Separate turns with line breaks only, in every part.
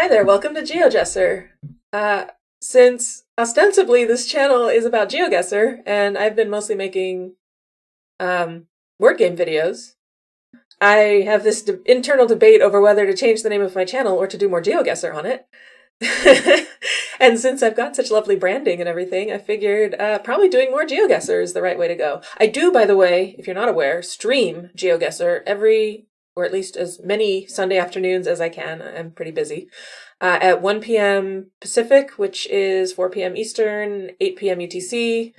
Hi there, welcome to GeoGuessr. Since ostensibly this channel is about GeoGuessr, and I've been mostly making word game videos, I have this internal debate over whether to change the name of my channel or to do more GeoGuessr on it. And since I've got such lovely branding and everything, I figured probably doing more GeoGuessr is the right way to go. I do, by the way, if you're not aware, stream GeoGuessr every, or at least as many Sunday afternoons as I can. I'm pretty busy. At 1 p.m. Pacific, which is 4 p.m. Eastern, 8 p.m. UTC.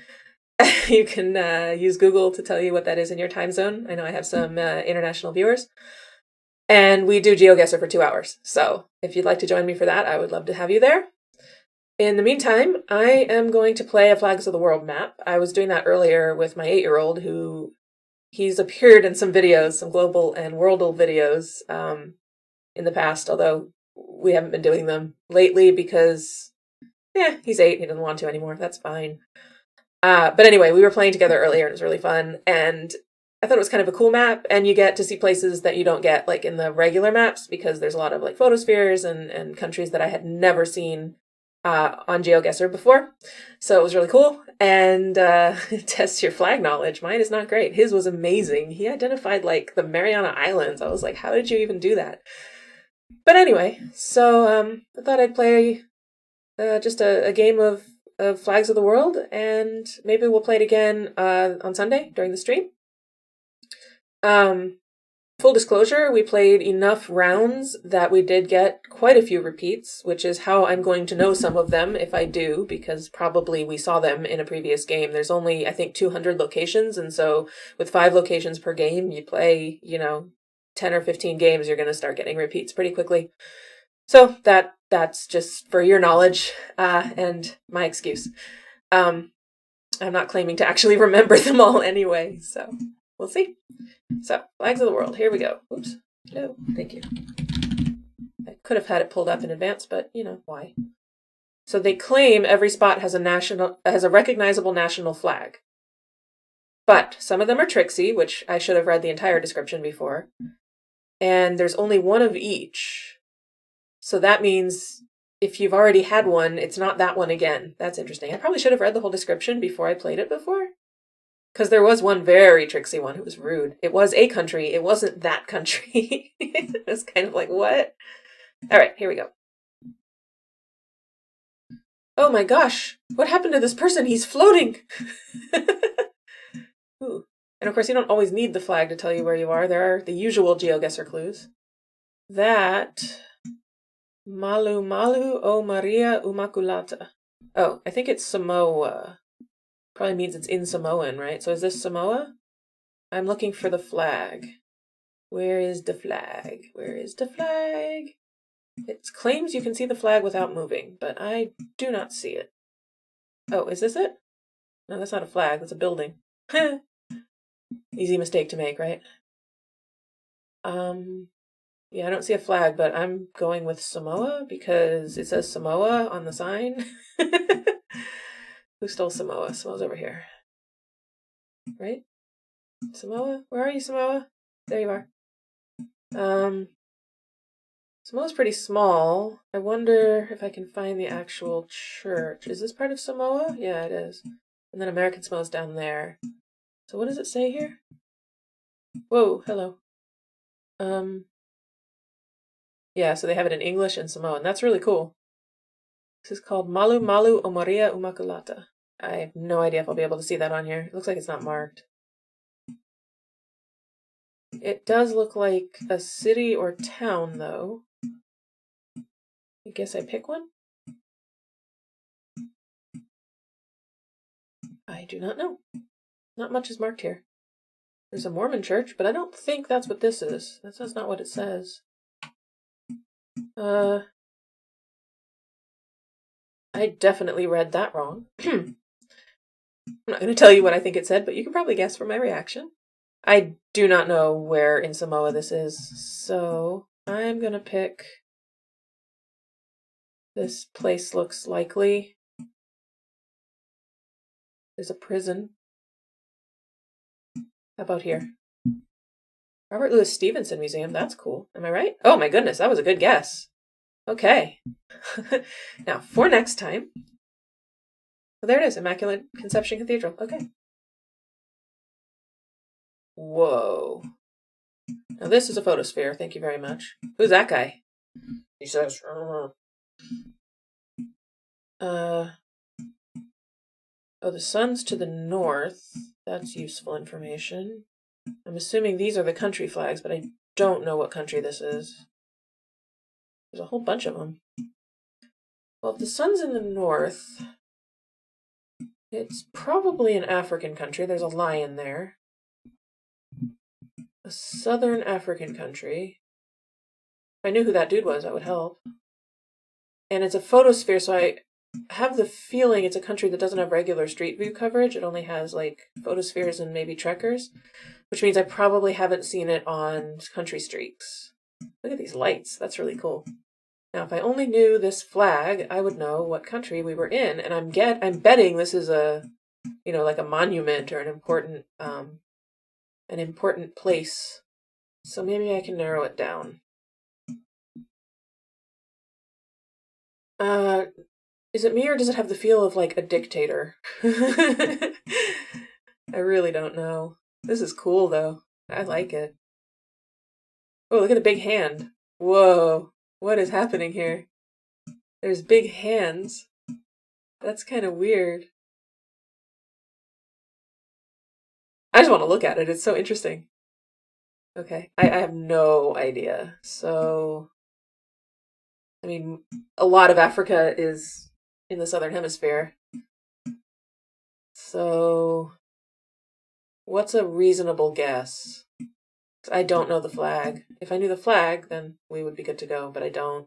You can use Google to tell you what that is in your time zone. I know I have some international viewers. And we do GeoGuessr for 2 hours. So if you'd like to join me for that, I would love to have you there. In the meantime, I am going to play a Flags of the World map. I was doing that earlier with my 8-year-old who he's appeared in some videos, some global and worldal videos in the past, although we haven't been doing them lately because he's 8, he doesn't want to anymore. That's fine. But anyway, we were playing together earlier and it was really fun. And I thought it was kind of a cool map, and you get to see places that you don't get like in the regular maps because there's a lot of like photospheres and countries that I had never seen on GeoGuessr before. So it was really cool. And it tests your flag knowledge. Mine is not great. His was amazing. He identified like the Mariana Islands. I was like, how did you even do that? But anyway, so I thought I'd play just a game of Flags of the World, and maybe we'll play it again on Sunday during the stream. Full disclosure, we played enough rounds that we did get quite a few repeats, which is how I'm going to know some of them if I do, because probably we saw them in a previous game. There's only, I think, 200 locations, and so with 5 locations per game, you play, 10 or 15 games, you're going to start getting repeats pretty quickly. So that's just for your knowledge and my excuse. I'm not claiming to actually remember them all anyway, so we'll see. So, Flags of the World, here we go. Oops. Hello, thank you. I could have had it pulled up in advance, but why? So they claim every spot has a recognizable national flag. But some of them are tricksy, which I should have read the entire description before. And there's only one of each. So that means if you've already had one, it's not that one again. That's interesting. I probably should have read the whole description before I played it before. Because there was one very tricksy one who was rude. It was a country. It wasn't that country. It was kind of like, what? All right, here we go. Oh my gosh. What happened to this person? He's floating. Ooh. And of course, you don't always need the flag to tell you where you are. There are the usual GeoGuessr clues. That... Malu Malu o Maria Umaculata. Oh, I think it's Samoa. Probably means it's in Samoan, right? So is this Samoa? I'm looking for the flag. Where is the flag? Where is the flag? It claims you can see the flag without moving, but I do not see it. Oh, is this it? No, that's not a flag. That's a building. Easy mistake to make, right? Yeah, I don't see a flag, but I'm going with Samoa because it says Samoa on the sign. Who stole Samoa? Samoa's over here. Right? Samoa? Where are you, Samoa? There you are. Samoa's pretty small. I wonder if I can find the actual church. Is this part of Samoa? Yeah, it is. And then American Samoa's down there. So what does it say here? Whoa, hello. Yeah, so they have it in English and Samoan. That's really cool. This is called Malu Malu o Maria Umaculata. I have no idea if I'll be able to see that on here. It looks like it's not marked. It does look like a city or town, though. I guess I pick one? I do not know. Not much is marked here. There's a Mormon church, but I don't think that's what this is. That's not what it says. I definitely read that wrong. I'm not going to tell you what I think it said, but you can probably guess from my reaction. I do not know where in Samoa this is, so I'm going to pick... This place looks likely. There's a prison. How about here? Robert Louis Stevenson Museum, that's cool. Am I right? Oh my goodness, that was a good guess. Okay. Now, for next time. Well, there it is, Immaculate Conception Cathedral. Okay. Whoa. Now this is a photosphere, thank you very much. Who's that guy? He says, oh, the sun's to the north. That's useful information. I'm assuming these are the country flags, but I don't know what country this is. There's a whole bunch of them. Well, if the sun's in the north, it's probably an African country. There's a lion there. A southern African country. If I knew who that dude was, that would help. And it's a photosphere, so I have the feeling it's a country that doesn't have regular street view coverage. It only has, like, photospheres and maybe trekkers, which means I probably haven't seen it on country streaks. Look at these lights. That's really cool. Now, if I only knew this flag, I would know what country we were in, and I'm betting this is a, you know, like a monument or an important place. So maybe I can narrow it down. Is it me or does it have the feel of like a dictator? I really don't know. This is cool though. I like it. Oh, look at the big hand. Whoa. What is happening here? There's big hands. That's kind of weird. I just want to look at it. It's so interesting. Okay. I have no idea. So, I mean, a lot of Africa is in the southern hemisphere. So, what's a reasonable guess? I don't know the flag. If I knew the flag, then we would be good to go, but I don't.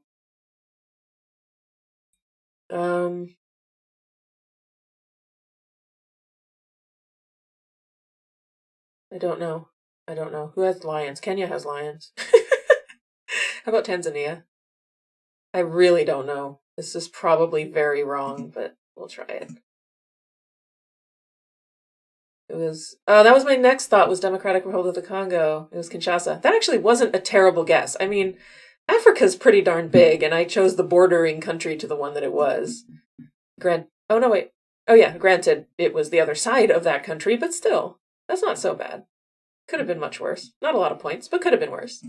I don't know. I don't know. Who has lions? Kenya has lions. How about Tanzania? I really don't know. This is probably very wrong, but we'll try it. It was, oh, that was my next thought was Democratic Republic of the Congo. It was Kinshasa. That actually wasn't a terrible guess. I mean, Africa's pretty darn big, and I chose the bordering country to the one that it was. Oh no, wait. Oh yeah, granted, it was the other side of that country, but still, that's not so bad. Could have been much worse. Not a lot of points, but could have been worse.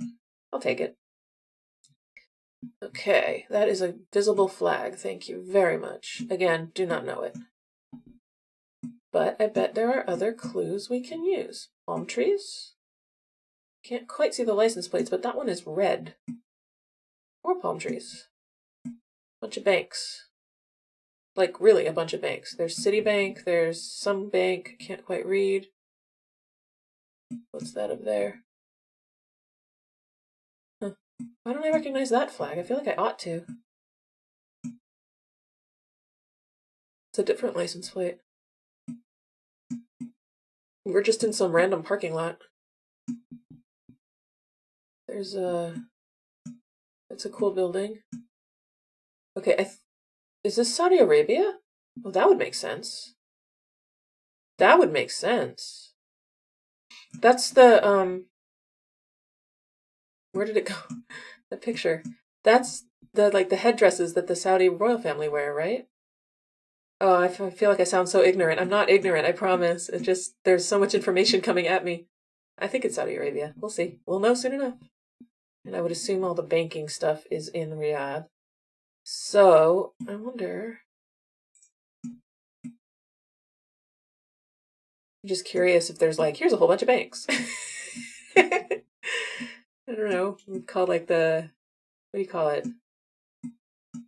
I'll take it. Okay, that is a visible flag. Thank you very much. Again, do not know it. But I bet there are other clues we can use. Palm trees? Can't quite see the license plates, but that one is red. More palm trees. Bunch of banks. Like, really, a bunch of banks. There's Citibank, there's some bank, can't quite read. What's that up there? Huh. Why don't I recognize that flag? I feel like I ought to. It's a different license plate. We're just in some random parking lot. There's a... It's a cool building. Okay, is this Saudi Arabia? Well, that would make sense. That would make sense. That's the, where did it go? The picture. That's the, like, the headdresses that the Saudi royal family wear, right? Oh, I feel like I sound so ignorant. I'm not ignorant, I promise. It's just, there's so much information coming at me. I think it's Saudi Arabia. We'll see. We'll know soon enough. And I would assume all the banking stuff is in Riyadh. So, I wonder... I'm just curious if there's like, here's a whole bunch of banks. I don't know. We'd call like the, what do you call it?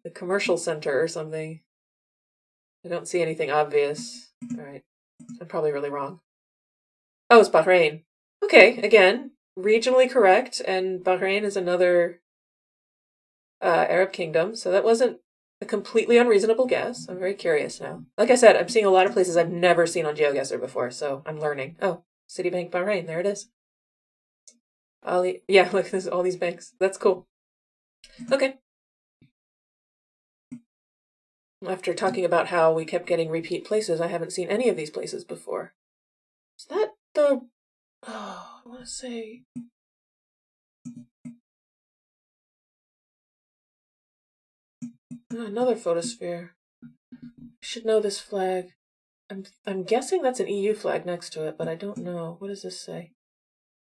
The commercial center or something. I don't see anything obvious. All right. I'm probably really wrong. Oh, it's Bahrain. Okay, again, regionally correct, and Bahrain is another Arab kingdom, so that wasn't a completely unreasonable guess. I'm very curious now. Like I said, I'm seeing a lot of places I've never seen on GeoGuessr before, so I'm learning. Oh, Citibank Bahrain, there it is. Yeah, look, there's all these banks. That's cool. Okay. After talking about how we kept getting repeat places, I haven't seen any of these places before. Is that the... Oh, I want to say... Oh, another photosphere. I should know this flag. I'm guessing that's an EU flag next to it, but I don't know. What does this say?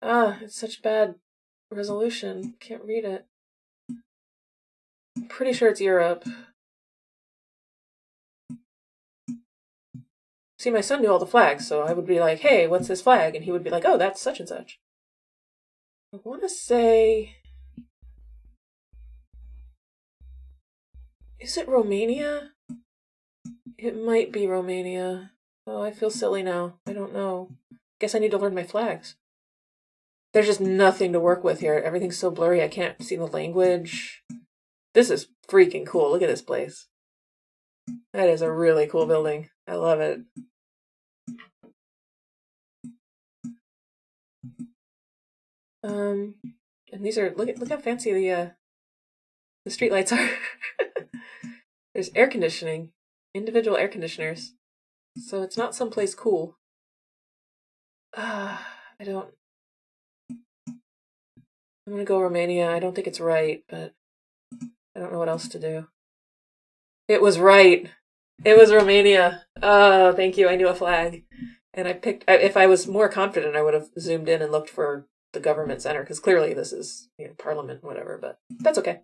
Ah, it's such bad resolution. Can't read it. I'm pretty sure it's Europe. See, my son knew all the flags, so I would be like, hey, what's this flag? And he would be like, oh, that's such and such. I want to say... Is it Romania? It might be Romania. Oh, I feel silly now. I don't know. Guess I need to learn my flags. There's just nothing to work with here. Everything's so blurry, I can't see the language. This is freaking cool. Look at this place. That is a really cool building. I love it. And these are look how fancy the street lights are. There's air conditioning, individual air conditioners, so it's not someplace cool. I don't. I'm gonna go Romania. I don't think it's right, but I don't know what else to do. It was right. It was Romania. Oh, thank you. I knew a flag, and I picked. If I was more confident, I would have zoomed in and looked for the government center, because clearly this is parliament, whatever. But that's okay.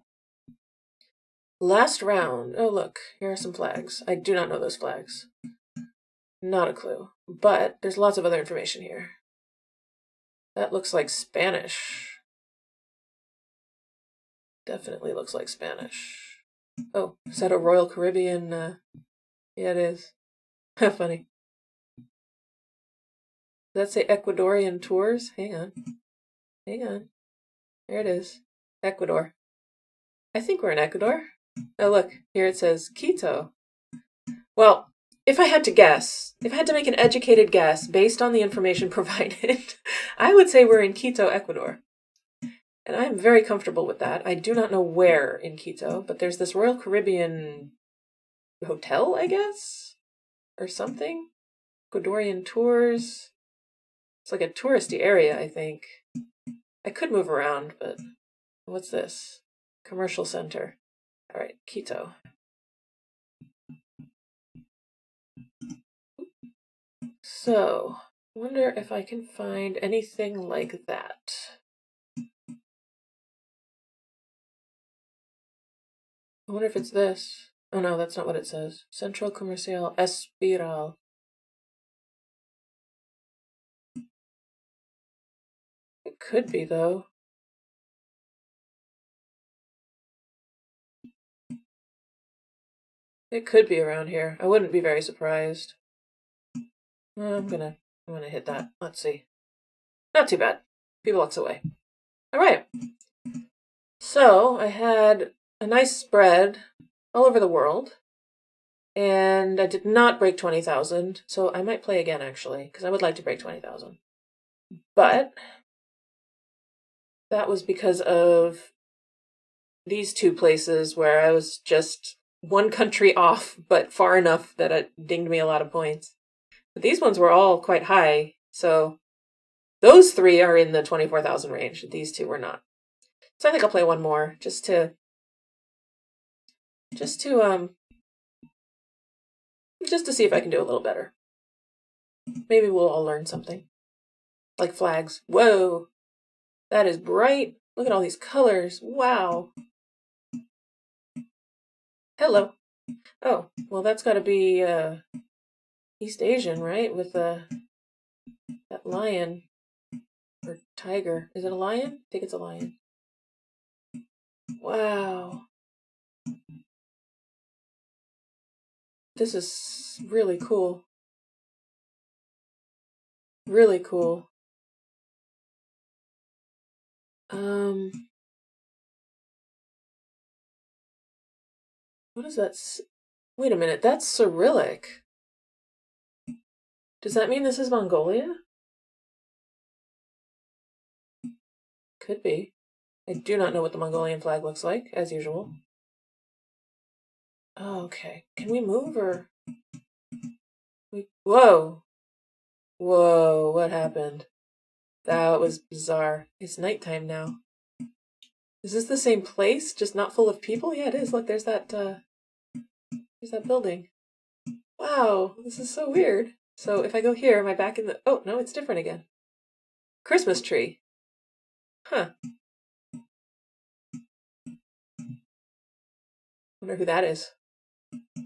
Last round. Oh, look, here are some flags. I do not know those flags. Not a clue. But there's lots of other information here. That looks like Spanish. Definitely looks like Spanish. Oh, is that a Royal Caribbean? Yeah, it is. How funny. Does that say Ecuadorian tours? Hang on. Hang on. There it is. Ecuador. I think we're in Ecuador. Oh, look. Here it says Quito. Well, if I had to guess, if I had to make an educated guess based on the information provided, I would say we're in Quito, Ecuador. And I'm very comfortable with that. I do not know where in Quito, but there's this Royal Caribbean hotel, I guess? Or something? Ecuadorian tours. It's like a touristy area, I think. I could move around, but what's this? Commercial center. All right, Quito. So, I wonder if I can find anything like that. I wonder if it's this. Oh no, that's not what it says. Centro Comercial Espiral. It could be, though. It could be around here. I wouldn't be very surprised. I'm gonna hit that. Let's see. Not too bad. A few blocks away. All right. So I had a nice spread all over the world, and I did not break 20,000. So I might play again actually, because I would like to break 20,000. But that was because of these two places where I was just one country off, but far enough that it dinged me a lot of points. But these ones were all quite high, so those three are in the 24,000 range. These two were not. So I think I'll play one more just to see if I can do a little better. Maybe we'll all learn something. Like flags. Whoa! That is bright. Look at all these colors. Wow. Hello. Oh, well that's gotta be East Asian, right? With that lion. Or tiger. Is it a lion? I think it's a lion. Wow. This is really cool. Really cool. What is that? Wait a minute, that's Cyrillic. Does that mean this is Mongolia? Could be. I do not know what the Mongolian flag looks like, as usual. Oh, okay. Can we move or... Whoa! Whoa, what happened? That was bizarre. It's nighttime now. Is this the same place, just not full of people? Yeah, it is. Look, there's that There's that building. Wow, this is so weird. So if I go here, am I back in the... Oh, no, it's different again. Christmas tree. Huh. Wonder who that is.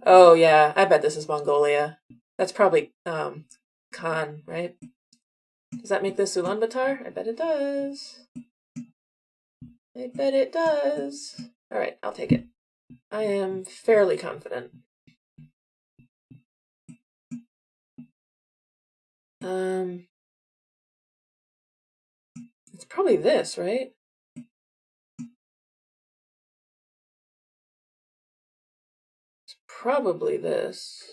Oh, yeah, I bet this is Mongolia. That's probably, Khan, right? Does that make this Ulaanbaatar? I bet it does. I bet it does. All right, I'll take it. I am fairly confident. It's probably this, right? It's probably this.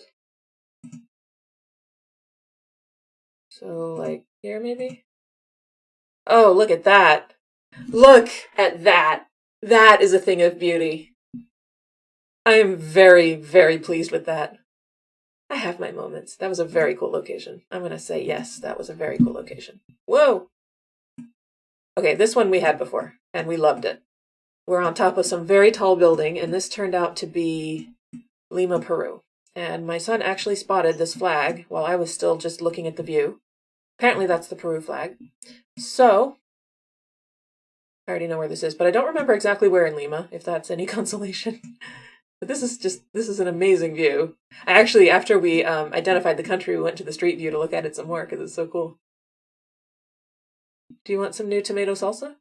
So, like, here maybe? Oh, look at that. Look at that. That is a thing of beauty. I am very, very pleased with that. I have my moments. That was a very cool location. I'm going to say yes, that was a very cool location. Whoa! Okay, this one we had before, and we loved it. We're on top of some very tall building, and this turned out to be Lima, Peru. And my son actually spotted this flag while I was still just looking at the view. Apparently that's the Peru flag. So, I already know where this is, but I don't remember exactly where in Lima, if that's any consolation. But this is an amazing view. I actually, after we identified the country, we went to the street view to look at it some more because it's so cool. Do you want some new tomato salsa?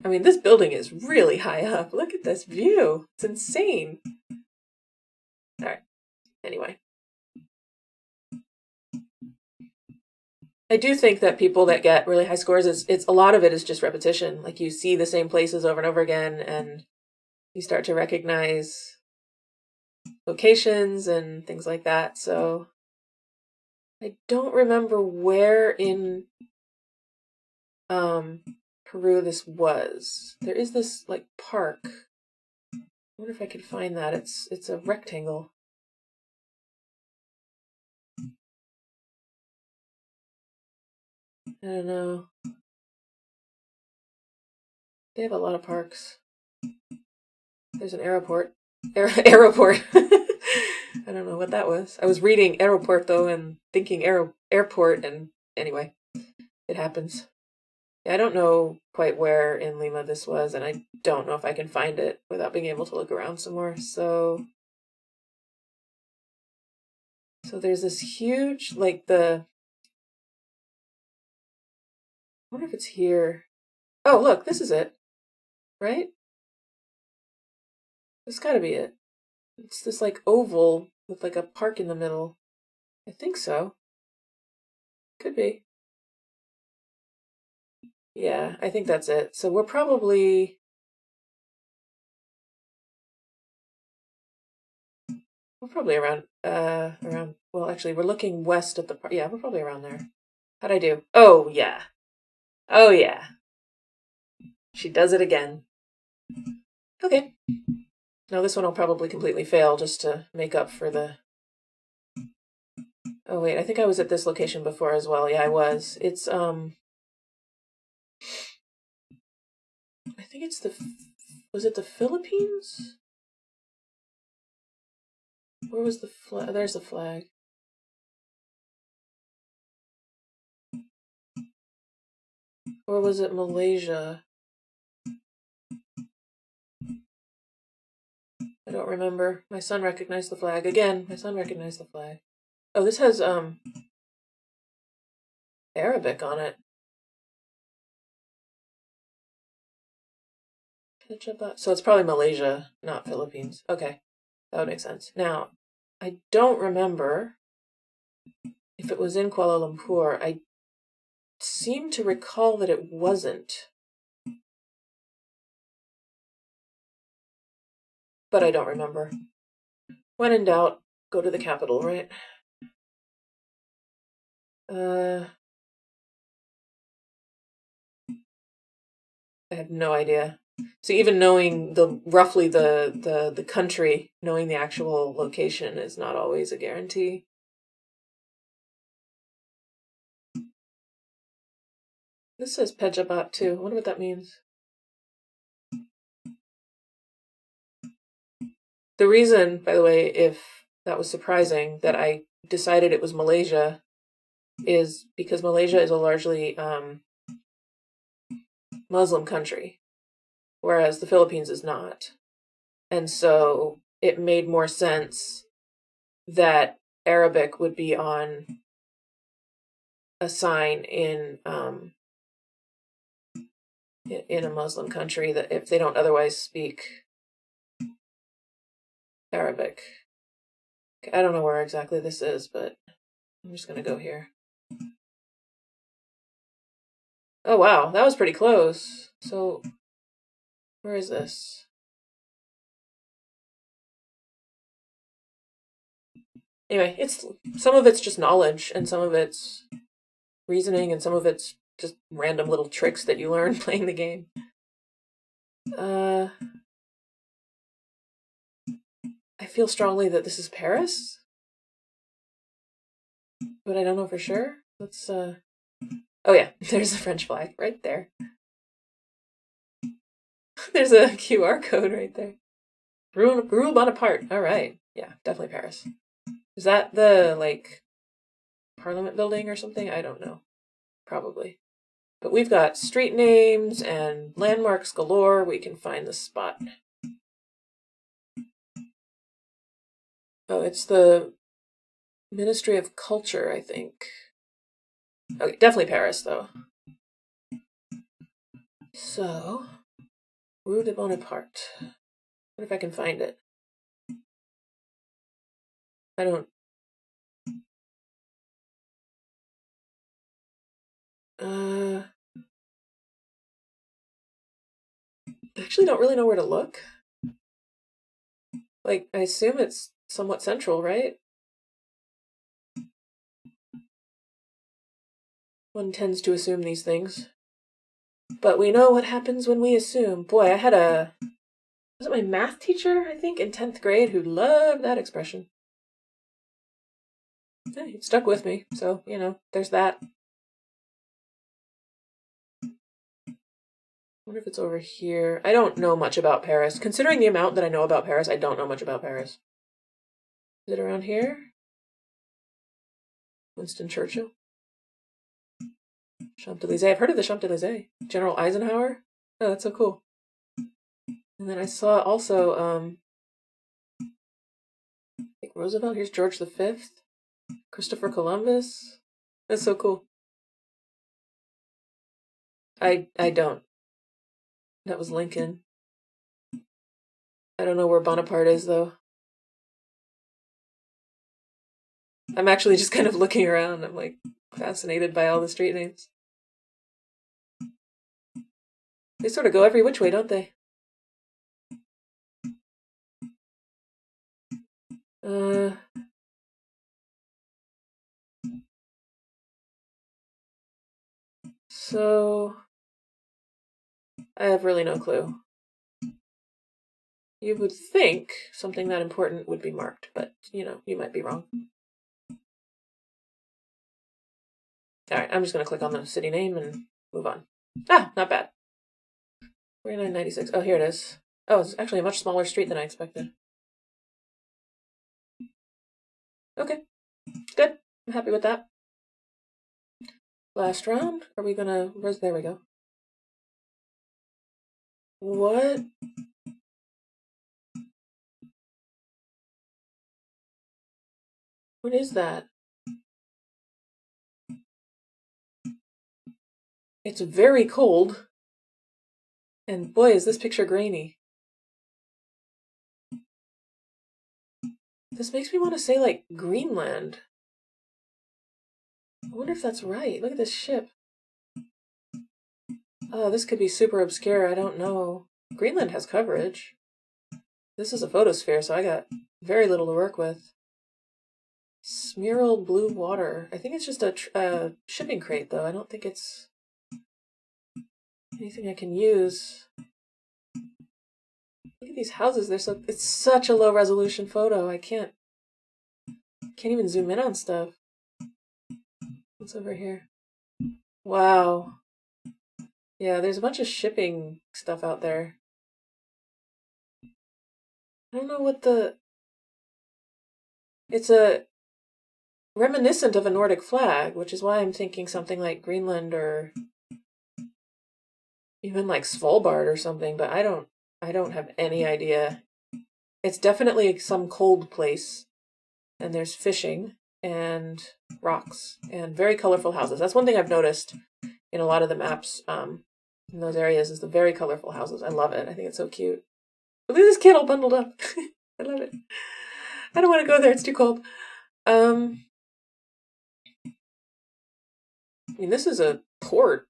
I mean, this building is really high up. Look at this view. It's insane. All right. Anyway. I do think that people that get really high scores, it's a lot of it is just repetition. Like you see the same places over and over again, and you start to recognize locations and things like that. So I don't remember where in Peru this was. There is this like park. I wonder if I could find that. It's a rectangle. I don't know. They have a lot of parks. There's an airport. Airport. I don't know what that was. I was reading aeropuerto and thinking airport, and anyway, it happens. Yeah, I don't know quite where in Lima this was, and I don't know if I can find it without being able to look around some more. So there's this huge, like I wonder if it's here. Oh, look, this is it, right? This gotta be it. It's this like oval with like a park in the middle. I think so. Could be. Yeah, I think that's it. So we're probably around well actually we're looking west at the park. Yeah, we're probably around there. How'd I do? Oh yeah. Oh yeah. She does it again. Okay. Now this one will probably completely fail just to make up for the... Oh wait, I think I was at this location before as well. Yeah, I was. It's I think it's was it the Philippines? Where was the flag? There's the flag. Or was it Malaysia? I don't remember. My son recognized the flag. Again, my son recognized the flag. Oh, this has Arabic on it. So it's probably Malaysia, not Philippines. Okay, that would make sense. Now, I don't remember if it was in Kuala Lumpur. I seem to recall that it wasn't. But I don't remember. When in doubt, go to the capital, right? I have no idea. So even knowing roughly the country, knowing the actual location is not always a guarantee. This says Pejabat too. I wonder what that means. The reason, by the way, if that was surprising, that I decided it was Malaysia is because Malaysia is a largely Muslim country, whereas the Philippines is not. And so it made more sense that Arabic would be on a sign in a Muslim country that if they don't otherwise speak Arabic. I don't know where exactly this is, but I'm just gonna go here. Oh wow, that was pretty close. So where is this? Anyway, it's some of it's just knowledge and some of it's reasoning and some of it's just random little tricks that you learn playing the game. I feel strongly that this is Paris, but I don't know for sure. Let's oh yeah, there's the French flag right there. There's a QR code right there. Rue Bonaparte. All right. Yeah, definitely Paris. Is that the, like, Parliament building or something? I don't know. Probably. But we've got street names and landmarks galore. We can find the spot. Oh, it's the Ministry of Culture, I think. Okay, definitely Paris, though. So, Rue de Bonaparte. What if I can find it? I don't... I actually don't really know where to look. Like, I assume it's somewhat central, right? One tends to assume these things. But we know what happens when we assume. Boy, I had was it my math teacher, I think, in 10th grade who loved that expression. Yeah, it stuck with me, so, there's that. I wonder if it's over here. I don't know much about Paris. Considering the amount that I know about Paris, I don't know much about Paris. Is it around here? Winston Churchill? Champs-Élysées. I've heard of the Champs-Élysées. General Eisenhower? Oh, that's so cool. And then I saw also, I think Roosevelt. Here's George V. Christopher Columbus. That's so cool. I don't. That was Lincoln. I don't know where Bonaparte is, though. I'm actually just kind of looking around. I'm, like, fascinated by all the street names. They sort of go every which way, don't they? So I have really no clue. You would think something that important would be marked, but, you might be wrong. Alright, I'm just going to click on the city name and move on. Ah, not bad. 4996. Oh, here it is. Oh, it's actually a much smaller street than I expected. Okay, good. I'm happy with that. Last round. Are we gonna... There we go. What? What is that? It's very cold. And boy, is this picture grainy. This makes me want to say, like, Greenland. I wonder if that's right. Look at this ship. Oh, this could be super obscure. I don't know. Greenland has coverage. This is a photosphere, so I got very little to work with. Smearled blue water. I think it's just a shipping crate, though. I don't think it's anything I can use. Look at these houses. It's such a low resolution photo. I can't even zoom in on stuff. What's over here? Wow. Yeah, there's a bunch of shipping stuff out there. I don't know what the... It's a reminiscent of a Nordic flag, which is why I'm thinking something like Greenland or even like Svalbard or something, but I don't have any idea. It's definitely some cold place, and there's fishing and rocks and very colorful houses. That's one thing I've noticed in a lot of the maps in those areas is the very colorful houses. I love it. I think it's so cute. Look at this kid all bundled up. I love it. I don't want to go there. It's too cold. I mean, this is a port.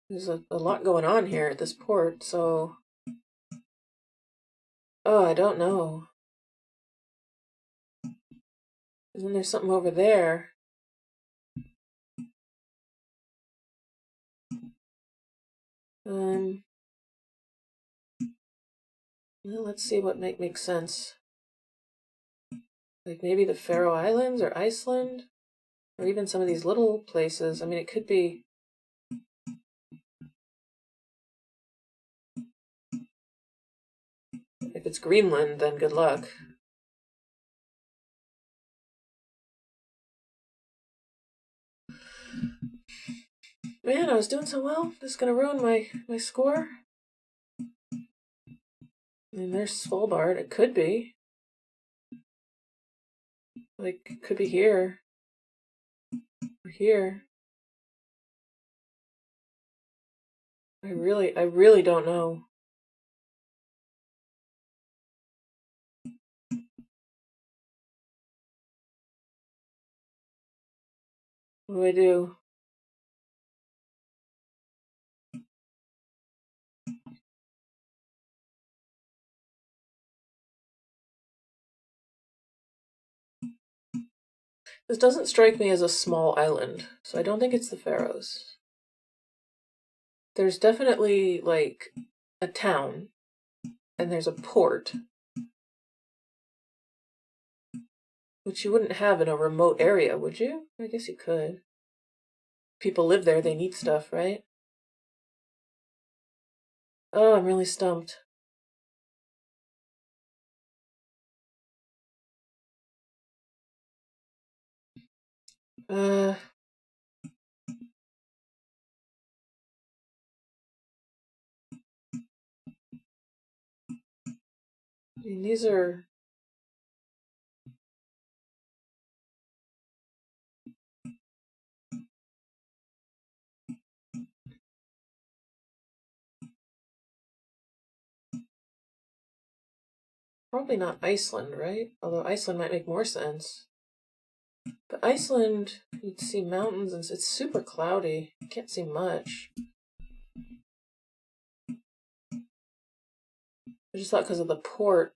There's a lot going on here at this port, so... Oh, I don't know. And then there's something over there. Well, let's see what makes sense. Like maybe the Faroe Islands or Iceland? Or even some of these little places. I mean, it could be... If it's Greenland, then good luck. Man, I was doing so well. This is gonna ruin my score. I mean, there's Svalbard. It could be. Like, it could be here. Or here. I really don't know. What do I do? This doesn't strike me as a small island, so I don't think it's the Faroes. There's definitely, like, a town, and there's a port, which you wouldn't have in a remote area, would you? I guess you could. People live there, they need stuff, right? Oh, I'm really stumped. I mean, these are... Probably not Iceland, right? Although Iceland might make more sense. But Iceland, you'd see mountains, and it's super cloudy. You can't see much. I just thought because of the port.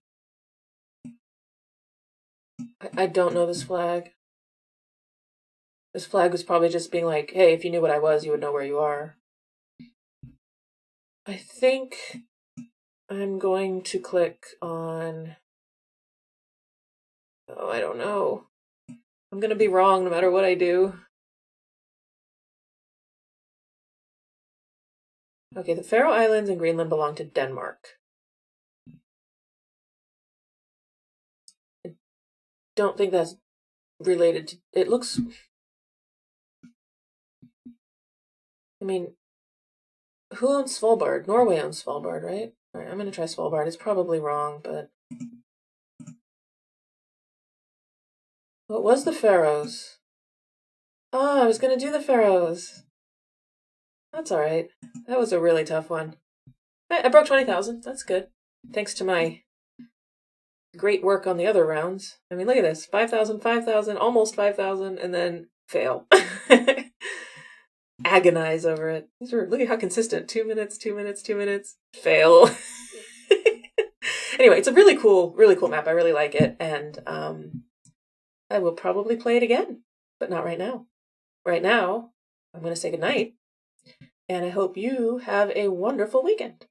I don't know this flag. This flag was probably just being like, hey, if you knew what I was, you would know where you are. I think I'm going to click on... Oh, I don't know. I'm gonna be wrong no matter what I do. Okay, the Faroe Islands and Greenland belong to Denmark. I don't think that's related to... It looks... I mean, who owns Svalbard? Norway owns Svalbard, right? Alright, I'm gonna try Svalbard. It's probably wrong, but... What was the Faroes? Oh, I was gonna do the Faroes. That's alright. That was a really tough one. I broke 20,000. That's good. Thanks to my great work on the other rounds. I mean, look at this. 5,000, 5,000, almost 5,000, and then fail. Agonize over it. Look at how consistent. 2 minutes, 2 minutes, 2 minutes. Fail. Anyway, it's a really cool map. I really like it, and I will probably play it again, but not right now. Right now, I'm going to say goodnight, and I hope you have a wonderful weekend.